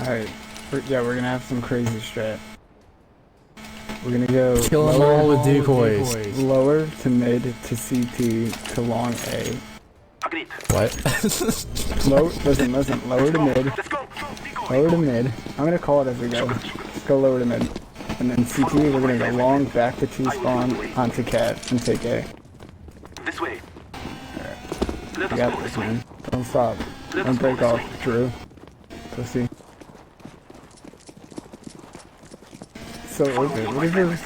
Alright. Yeah, we're gonna have some crazy strat. We're gonna go kill them all with decoys. Lower to mid to CT to long A. What? Listen. Lower to mid. Lower to mid. I'm gonna call it as we go. Let's go lower to mid. And then CT, we're gonna go long back to T spawn onto cat and take A. This way. Alright. You got this, man. Don't stop. Don't break off, Drew. Pussy. So open. What is this?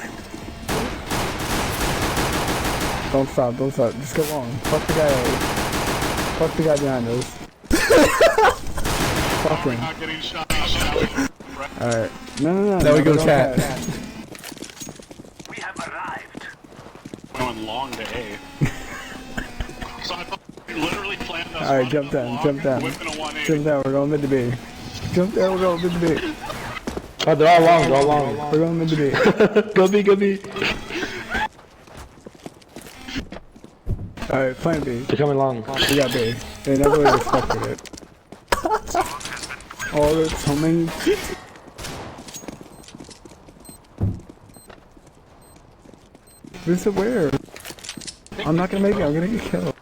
Don't stop. Just go long. Fuck the guy. Fuck the guy behind us. Fuck him. Alright. No. Now we go cat. We have arrived. Going long to A. So I literally planned us. Alright, jump down. We're going mid to B. Jump down, we're going mid to B. Oh, they're all long. We're going mid to B. Go B. Alright, plan B. They're coming long. We got B. They never really expected it. Oh, there's so many. This is where? I'm not gonna make it, I'm gonna get killed.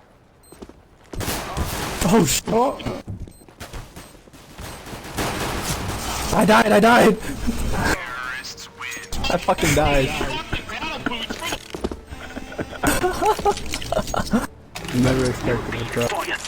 Oh sh! Oh! I died! I fucking died. Never expected it, bro. For your